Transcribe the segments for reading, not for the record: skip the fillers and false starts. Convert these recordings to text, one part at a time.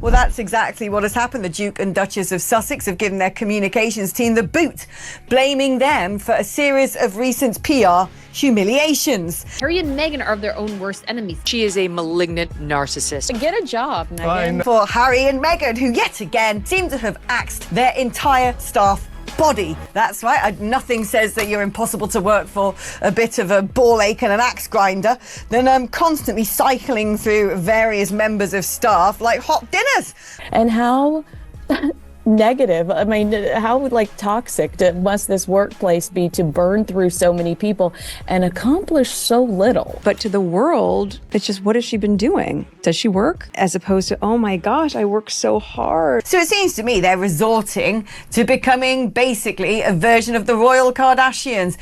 Well, that's exactly what has happened. The Duke and Duchess of Sussex have given their communications team the boot, blaming them for a series of recent PR humiliations. Harry and Meghan are their own worst enemies. She is a malignant narcissist. Get a job, Meghan. For Harry and Meghan, who yet again seem to have axed their entire staff body. That's right, nothing says that you're impossible to work for a bit of a ball ache and an axe grinder than constantly cycling through various members of staff like hot dinners. And how negative, I mean, how like toxic must this workplace be to burn through so many people and accomplish so little? But to the world, it's just, what has she been doing? Does she work? As opposed to, oh my gosh, I work so hard. So it seems to me they're resorting to becoming basically a version of the royal Kardashians.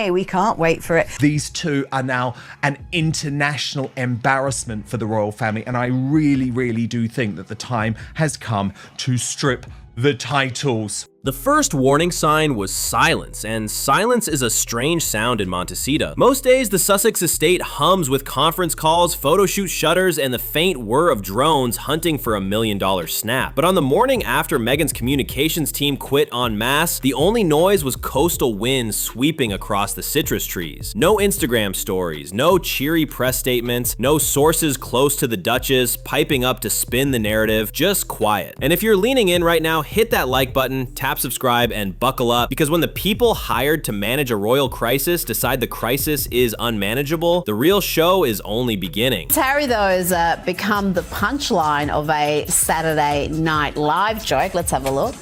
We can't wait for it. These two are now an international embarrassment for the royal family, and I really, really do think that the time has come to strip the titles. The first warning sign was silence, and silence is a strange sound in Montecito. Most days, the Sussex estate hums with conference calls, photo shoot shutters, and the faint whir of drones hunting for $1 million snap. But on the morning after Meghan's communications team quit en masse, the only noise was coastal winds sweeping across the citrus trees. No Instagram stories, no cheery press statements, no sources close to the Duchess piping up to spin the narrative, just quiet. And if you're leaning in right now, hit that like button, tap subscribe, and buckle up, because when the people hired to manage a royal crisis decide the crisis is unmanageable, the real show is only beginning. Harry, though, has become the punchline of a Saturday Night Live joke. Let's have a look.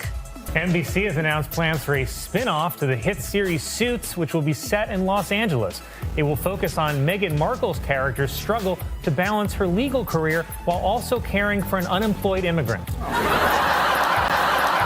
NBC has announced plans for a spin-off to the hit series Suits, which will be set in Los Angeles. It will focus on Meghan Markle's character's struggle to balance her legal career while also caring for an unemployed immigrant.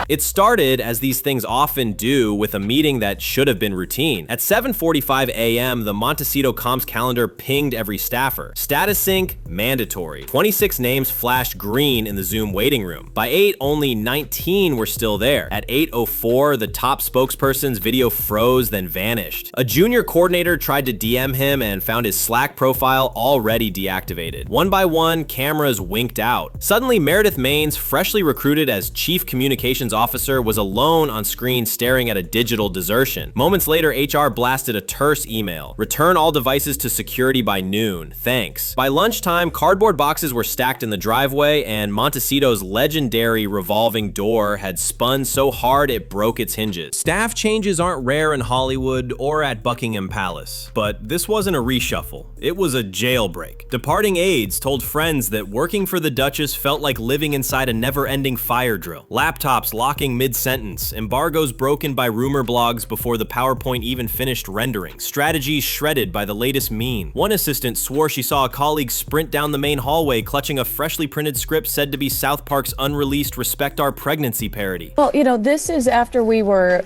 It started, as these things often do, with a meeting that should have been routine. At 7:45 a.m., the Montecito comms calendar pinged every staffer. Status sync, mandatory. 26 names flashed green in the Zoom waiting room. By 8, only 19 were still there. At 8:04, the top spokesperson's video froze, then vanished. A junior coordinator tried to DM him and found his Slack profile already deactivated. One by one, cameras winked out. Suddenly, Meredith Maines, freshly recruited as chief communications officer, was alone on screen staring at a digital desertion. Moments later, HR blasted a terse email. Return all devices to security by noon. Thanks. By lunchtime, cardboard boxes were stacked in the driveway, and Montecito's legendary revolving door had spun so hard it broke its hinges. Staff changes aren't rare in Hollywood or at Buckingham Palace, but this wasn't a reshuffle. It was a jailbreak. Departing aides told friends that working for the Duchess felt like living inside a never-ending fire drill. Laptops locking mid-sentence, embargoes broken by rumor blogs before the PowerPoint even finished rendering, strategies shredded by the latest meme. One assistant swore she saw a colleague sprint down the main hallway clutching a freshly printed script said to be South Park's unreleased Respect Our Pregnancy parody. Well, you know, this is after we were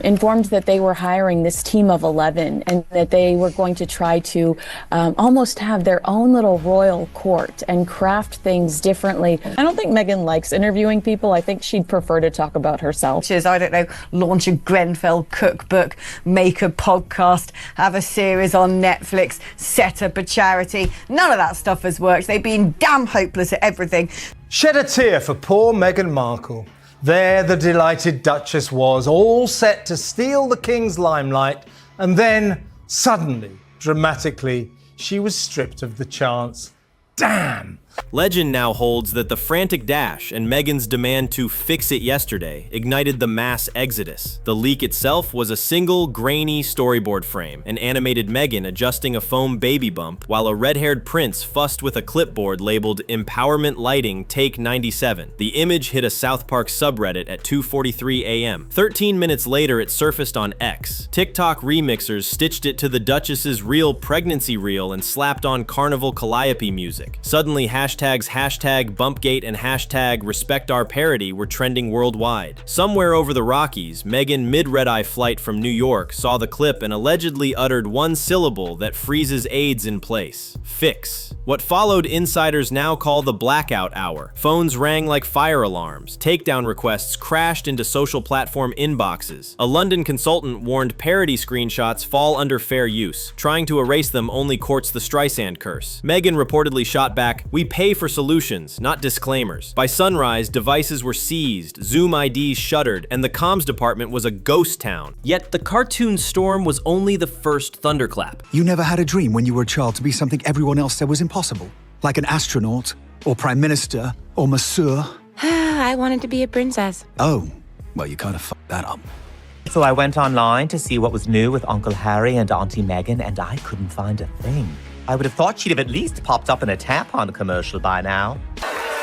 informed that they were hiring this team of 11 and that they were going to try to almost have their own little royal court and craft things differently. I don't think Meghan likes interviewing people. I think she'd prefer to talk about herself. I don't know, launch a Grenfell cookbook, make a podcast, have a series on Netflix, set up a charity. None of that stuff has worked. They've been damn hopeless at everything. Shed a tear for poor Meghan Markle. There the delighted Duchess was, all set to steal the King's limelight, and then, suddenly, dramatically, she was stripped of the chance. Damn! Legend now holds that the frantic dash and Meghan's demand to fix it yesterday ignited the mass exodus. The leak itself was a single, grainy storyboard frame, an animated Meghan adjusting a foam baby bump, while a red-haired prince fussed with a clipboard labeled Empowerment Lighting Take 97. The image hit a South Park subreddit at 2:43 a.m. 13 minutes later, it surfaced on X. TikTok remixers stitched it to the Duchess's real pregnancy reel and slapped on Carnival Calliope music. Suddenly, hashtags #Bumpgate and #RespectOurParody were trending worldwide. Somewhere over the Rockies, Meghan, mid-red-eye flight from New York, saw the clip and allegedly uttered one syllable that freezes aides in place: fix. What followed, insiders now call the blackout hour. Phones rang like fire alarms. Takedown requests crashed into social platform inboxes. A London consultant warned parody screenshots fall under fair use. Trying to erase them only courts the Streisand curse. Meghan reportedly shot back, "We pay for solutions, not disclaimers. By sunrise, devices were seized, Zoom IDs shuttered, and the comms department was a ghost town. Yet the cartoon storm was only the first thunderclap. You never had a dream when you were a child to be something everyone else said was impossible? Like an astronaut, or prime minister, or masseur? I wanted to be a princess. Oh, well, you kind of fucked that up. So I went online to see what was new with Uncle Harry and Auntie Meghan, and I couldn't find a thing. I would have thought she'd have at least popped up in a tampon commercial by now.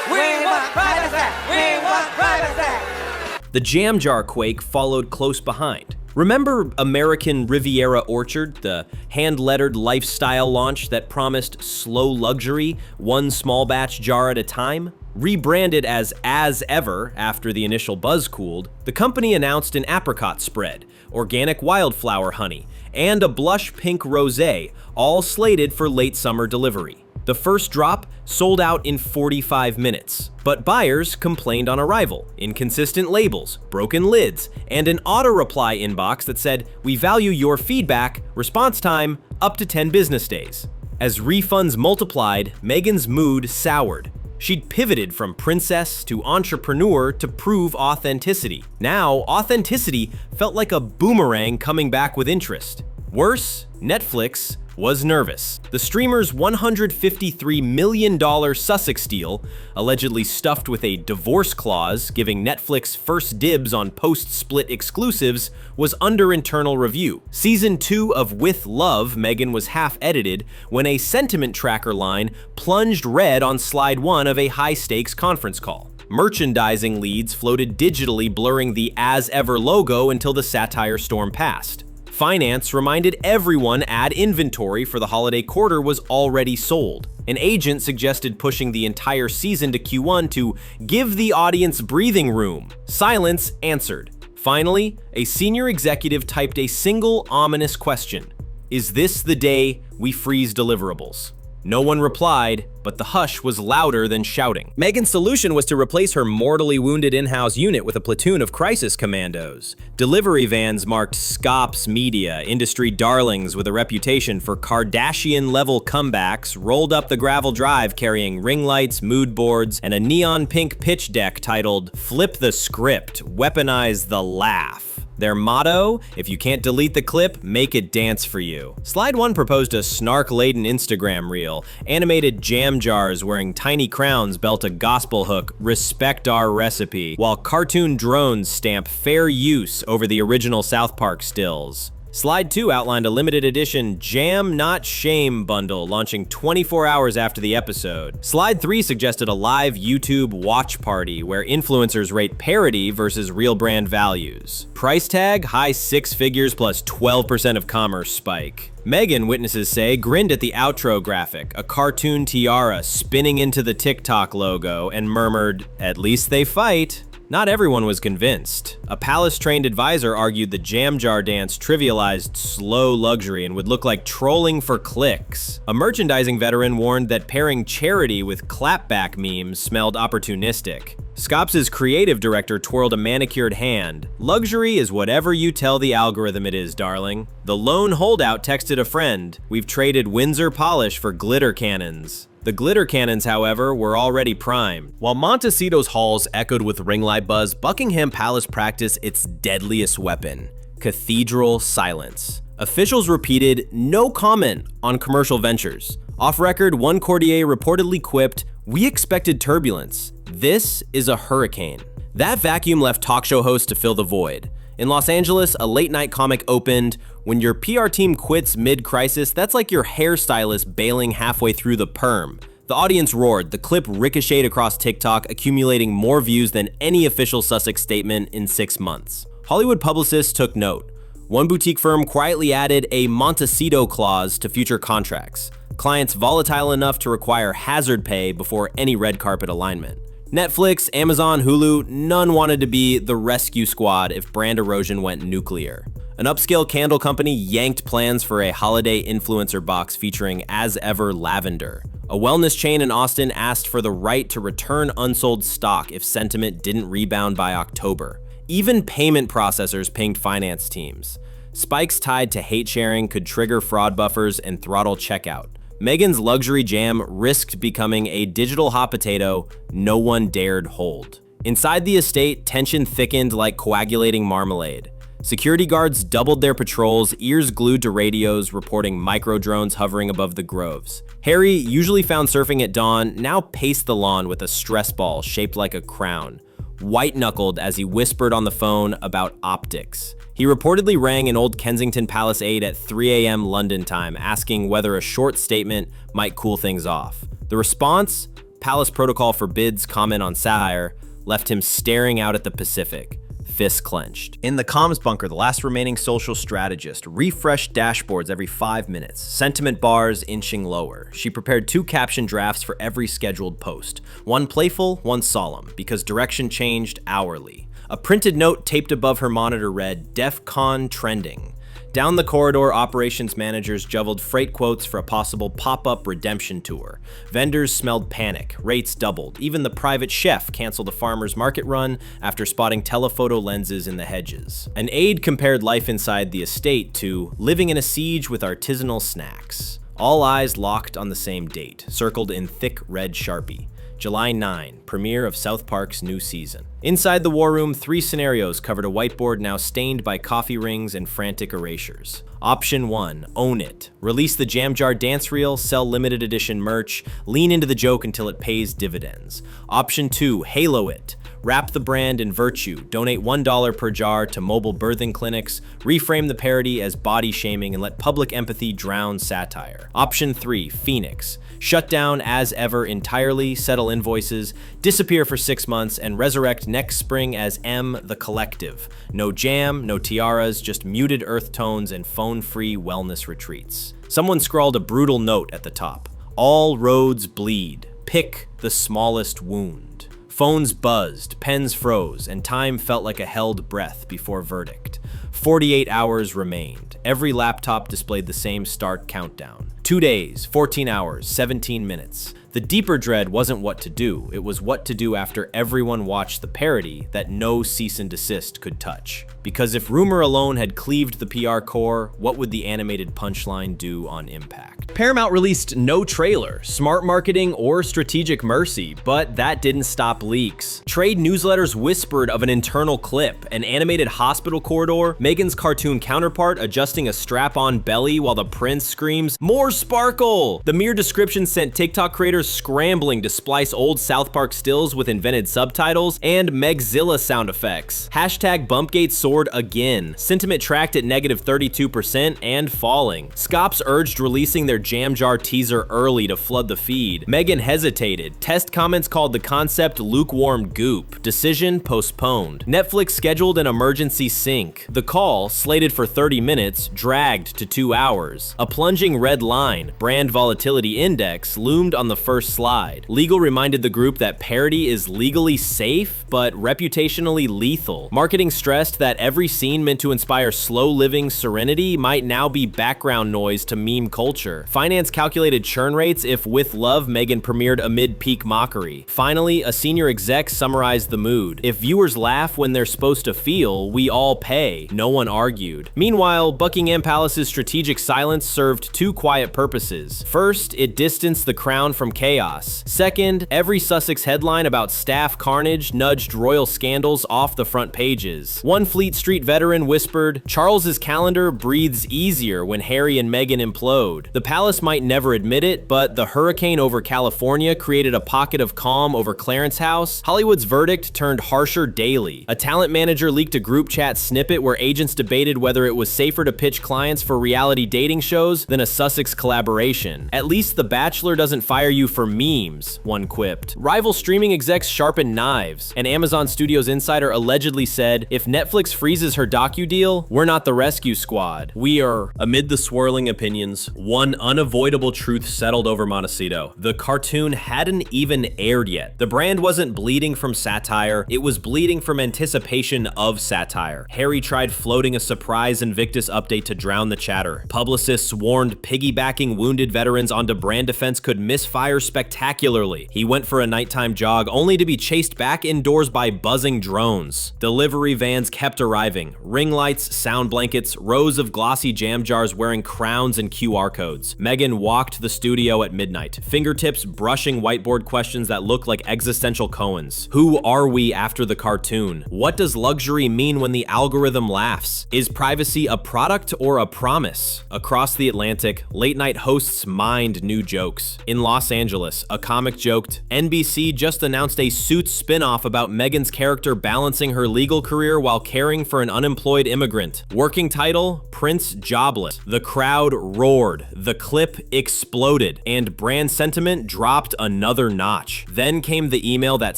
We want privacy! We want privacy! The jam jar quake followed close behind. Remember American Riviera Orchard, the hand-lettered lifestyle launch that promised slow luxury, one small batch jar at a time? Rebranded as Ever after the initial buzz cooled, the company announced an apricot spread, organic wildflower honey, and a blush pink rosé, all slated for late summer delivery. The first drop sold out in 45 minutes, but buyers complained on arrival, inconsistent labels, broken lids, and an auto-reply inbox that said, "We value your feedback, response time up to 10 business days." As refunds multiplied, Meghan's mood soured. She'd pivoted from princess to entrepreneur to prove authenticity. Now, authenticity felt like a boomerang coming back with interest. Worse, Netflix was nervous. The streamer's $153 million Sussex deal, allegedly stuffed with a divorce clause giving Netflix first dibs on post-split exclusives, was under internal review. Season 2 of With Love, Meghan was half-edited when a sentiment tracker line plunged red on slide 1 of a high-stakes conference call. Merchandising leads floated digitally, blurring the As Ever logo until the satire storm passed. Finance reminded everyone ad inventory for the holiday quarter was already sold. An agent suggested pushing the entire season to Q1 to give the audience breathing room. Silence answered. Finally, a senior executive typed a single ominous question. Is this the day we freeze deliverables? No one replied, but the hush was louder than shouting. Meghan's solution was to replace her mortally wounded in-house unit with a platoon of crisis commandos. Delivery vans marked Scops Media, industry darlings with a reputation for Kardashian-level comebacks, rolled up the gravel drive carrying ring lights, mood boards, and a neon pink pitch deck titled "Flip the Script, Weaponize the Laugh." Their motto, if you can't delete the clip, make it dance for you. Slide 1 proposed a snark-laden Instagram reel. Animated jam jars wearing tiny crowns belt a gospel hook, "Respect our recipe," while cartoon drones stamp fair use over the original South Park stills. Slide 2 outlined a limited edition Jam Not Shame bundle launching 24 hours after the episode. Slide 3 suggested a live YouTube watch party where influencers rate parody versus real brand values. Price tag, high 6 figures plus 12% of commerce spike. Meghan, witnesses say, grinned at the outro graphic, a cartoon tiara spinning into the TikTok logo, and murmured, "At least they fight." Not everyone was convinced. A palace-trained advisor argued the jam jar dance trivialized slow luxury and would look like trolling for clicks. A merchandising veteran warned that pairing charity with clapback memes smelled opportunistic. Scops' creative director twirled a manicured hand. "Luxury is whatever you tell the algorithm it is, darling." The lone holdout texted a friend, "We've traded Windsor polish for glitter cannons." The glitter cannons, however, were already primed. While Montecito's halls echoed with ring light buzz, Buckingham Palace practiced its deadliest weapon, cathedral silence. Officials repeated no comment on commercial ventures. Off record, one courtier reportedly quipped, "We expected turbulence. This is a hurricane." That vacuum left talk show hosts to fill the void. In Los Angeles, a late-night comic opened, "When your PR team quits mid-crisis, that's like your hairstylist bailing halfway through the perm." The audience roared. The clip ricocheted across TikTok, accumulating more views than any official Sussex statement in 6 months. Hollywood publicists took note. One boutique firm quietly added a Montecito clause to future contracts. Clients volatile enough to require hazard pay before any red carpet alignment. Netflix, Amazon, Hulu, none wanted to be the rescue squad if brand erosion went nuclear. An upscale candle company yanked plans for a holiday influencer box featuring As Ever lavender. A wellness chain in Austin asked for the right to return unsold stock if sentiment didn't rebound by October. Even payment processors pinged finance teams. Spikes tied to hate sharing could trigger fraud buffers and throttle checkout. Meghan's luxury jam risked becoming a digital hot potato no one dared hold. Inside the estate, tension thickened like coagulating marmalade. Security guards doubled their patrols, ears glued to radios reporting micro-drones hovering above the groves. Harry, usually found surfing at dawn, now paced the lawn with a stress ball shaped like a crown, white-knuckled as he whispered on the phone about optics. He reportedly rang an old Kensington Palace aide at 3 a.m. London time, asking whether a short statement might cool things off. The response, Palace protocol forbids comment on satire, left him staring out at the Pacific, fists clenched. In the comms bunker, the last remaining social strategist refreshed dashboards every 5 minutes, sentiment bars inching lower. She prepared 2 caption drafts for every scheduled post, one playful, one solemn, because direction changed hourly. A printed note taped above her monitor read, "DEFCON trending." Down the corridor, operations managers juggled freight quotes for a possible pop-up redemption tour. Vendors smelled panic, rates doubled. Even the private chef canceled a farmer's market run after spotting telephoto lenses in the hedges. An aide compared life inside the estate to living in a siege with artisanal snacks. All eyes locked on the same date, circled in thick red Sharpie. July 9, premiere of South Park's new season. Inside the war room, 3 scenarios covered a whiteboard now stained by coffee rings and frantic erasures. Option 1, own it. Release the Jam Jar dance reel, sell limited edition merch, lean into the joke until it pays dividends. Option 2, halo it. Wrap the brand in virtue, donate $1 per jar to mobile birthing clinics, reframe the parody as body shaming, and let public empathy drown satire. Option 3, Phoenix. Shut down as ever entirely, settle invoices, disappear for 6 months, and resurrect next spring as M the Collective. No jam, no tiaras, just muted earth tones and phone-free wellness retreats. Someone scrawled a brutal note at the top. All roads bleed. Pick the smallest wound. Phones buzzed, pens froze, and time felt like a held breath before verdict. 48 hours remained. Every laptop displayed the same start countdown. 2 days, 14 hours, 17 minutes. The deeper dread wasn't what to do, it was what to do after everyone watched the parody that no cease and desist could touch. Because if rumor alone had cleaved the PR core, what would the animated punchline do on impact? Paramount released no trailer, smart marketing, or strategic mercy, but that didn't stop leaks. Trade newsletters whispered of an internal clip, an animated hospital corridor, Meghan's cartoon counterpart adjusting a strap-on belly while the prince screams, "More sparkle!" The mere description sent TikTok creators scrambling to splice old South Park stills with invented subtitles and Megzilla sound effects. Hashtag Bumpgate soared again. Sentiment tracked at -32% and falling. Scops urged releasing their Jam Jar teaser early to flood the feed. Meghan hesitated. Test comments called the concept lukewarm goop. Decision postponed. Netflix scheduled an emergency sync. The call, slated for 30 minutes, dragged to 2 hours. A plunging red line, brand volatility index, loomed on the first slide. Legal reminded the group that parody is legally safe, but reputationally lethal. Marketing stressed that every scene meant to inspire slow-living serenity might now be background noise to meme culture. Finance calculated churn rates if With Love Meghan premiered amid peak mockery. Finally, a senior exec summarized the mood. If viewers laugh when they're supposed to feel, we all pay. No one argued. Meanwhile, Buckingham Palace's strategic silence served 2 quiet purposes. First, it distanced the crown from chaos. Second, every Sussex headline about staff carnage nudged royal scandals off the front pages. One Fleet Street veteran whispered, "Charles's calendar breathes easier when Harry and Meghan implode." The palace might never admit it, but the hurricane over California created a pocket of calm over Clarence House. Hollywood's verdict turned harsher daily. A talent manager leaked a group chat snippet where agents debated whether it was safer to pitch clients for reality dating shows than a Sussex collaboration. At least The Bachelor doesn't fire you for memes, one quipped. Rival streaming execs sharpened knives. An Amazon Studios insider allegedly said, "If Netflix freezes her docu deal, we're not the rescue squad. We are." Amid the swirling opinions, one unavoidable truth settled over Montecito. The cartoon hadn't even aired yet. The brand wasn't bleeding from satire, it was bleeding from anticipation of satire. Harry tried floating a surprise Invictus update to drown the chatter. Publicists warned piggybacking wounded veterans onto brand defense could misfire spectacularly. He went for a nighttime jog only to be chased back indoors by buzzing drones. Delivery vans kept a arriving. Ring lights, sound blankets, rows of glossy jam jars wearing crowns and QR codes. Meghan walked the studio at midnight, fingertips brushing whiteboard questions that look like existential koans. Who are we after the cartoon? What does luxury mean when the algorithm laughs? Is privacy a product or a promise? Across the Atlantic, late-night hosts mined new jokes. In Los Angeles, a comic joked, NBC just announced a Suits spin-off about Meghan's character balancing her legal career while caring for an unemployed immigrant. Working title, Prince Jobless. The crowd roared, the clip exploded, and brand sentiment dropped another notch. Then came the email that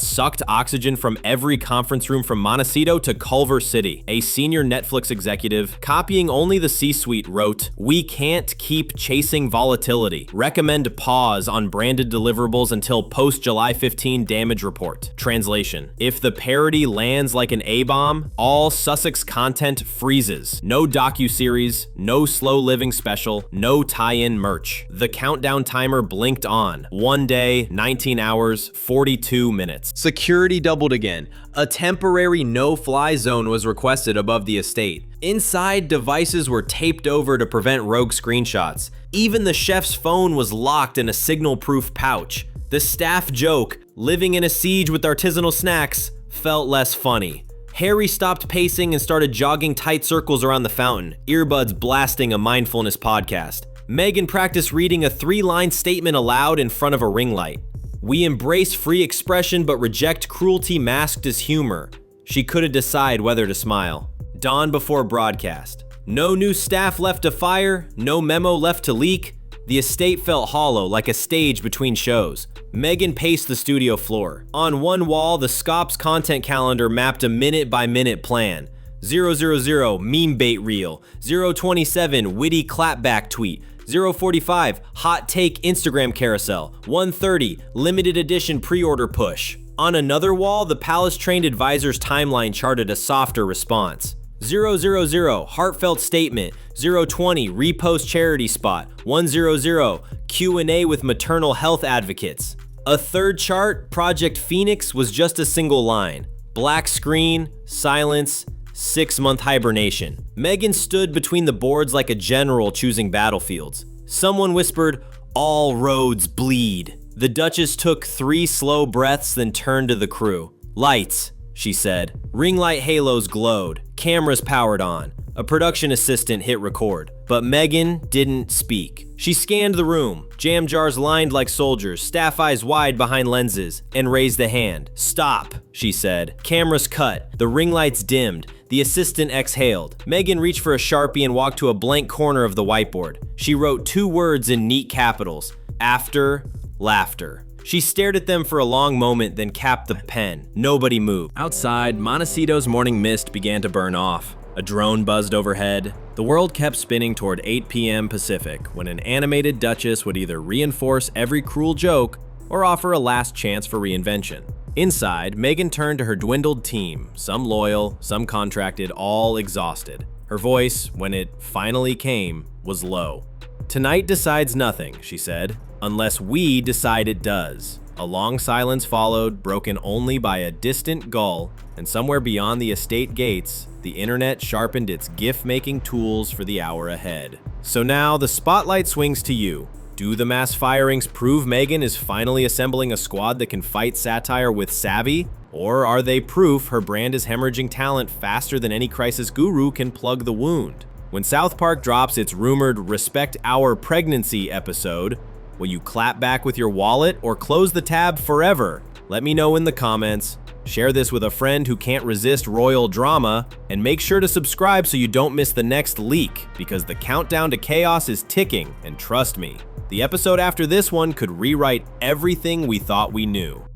sucked oxygen from every conference room from Montecito to Culver City. A senior Netflix executive, copying only the C-suite, wrote, "We can't keep chasing volatility. Recommend pause on branded deliverables until post-July 15 damage report." Translation: if the parody lands like an A-bomb, all Sussex content freezes. No docuseries, no slow living special, no tie-in merch. The countdown timer blinked on. 1 day, 19 hours, 42 minutes. Security doubled again. A temporary no-fly zone was requested above the estate. Inside, devices were taped over to prevent rogue screenshots. Even the chef's phone was locked in a signal-proof pouch. The staff joke, living in a siege with artisanal snacks, felt less funny. Harry stopped pacing and started jogging tight circles around the fountain, earbuds blasting a mindfulness podcast. Meghan practiced reading a 3-line statement aloud in front of a ring light. "We embrace free expression but reject cruelty masked as humor." She couldn't decide whether to smile. Dawn before broadcast. No new staff left to fire, no memo left to leak. The estate felt hollow, like a stage between shows. Meghan paced the studio floor. On one wall, the Scops content calendar mapped a minute-by-minute plan. 000 meme bait reel, 027 witty clapback tweet, 045 hot take Instagram carousel, 130 limited edition pre-order push. On another wall, the palace-trained advisor's timeline charted a softer response. 000 heartfelt statement, 020 repost charity spot, 100 Q&A with maternal health advocates. A third chart, Project Phoenix, was just a single line. Black screen, silence, 6-month hibernation. Meghan stood between the boards like a general choosing battlefields. Someone whispered, "All roads bleed." The Duchess took 3 slow breaths, then turned to the crew. "Lights," she said. Ring light halos glowed. Cameras powered on. A production assistant hit record. But Meghan didn't speak. She scanned the room. Jam jars lined like soldiers, staff eyes wide behind lenses, and raised a hand. "Stop," she said. Cameras cut. The ring lights dimmed. The assistant exhaled. Meghan reached for a Sharpie and walked to a blank corner of the whiteboard. She wrote 2 words in neat capitals. After laughter. She stared at them for a long moment, then capped the pen. Nobody moved. Outside, Montecito's morning mist began to burn off. A drone buzzed overhead. The world kept spinning toward 8 p.m. Pacific, when an animated Duchess would either reinforce every cruel joke or offer a last chance for reinvention. Inside, Meghan turned to her dwindled team, some loyal, some contracted, all exhausted. Her voice, when it finally came, was low. "Tonight decides nothing," she said, "unless we decide it does." A long silence followed, broken only by a distant gull, and somewhere beyond the estate gates, the internet sharpened its GIF-making tools for the hour ahead. So now the spotlight swings to you. Do the mass firings prove Meghan is finally assembling a squad that can fight satire with savvy? Or are they proof her brand is hemorrhaging talent faster than any crisis guru can plug the wound? When South Park drops its rumored Respect Our Pregnancy episode, will you clap back with your wallet or close the tab forever? Let me know in the comments. Share this with a friend who can't resist royal drama, and make sure to subscribe so you don't miss the next leak, because the countdown to chaos is ticking, and trust me, the episode after this one could rewrite everything we thought we knew.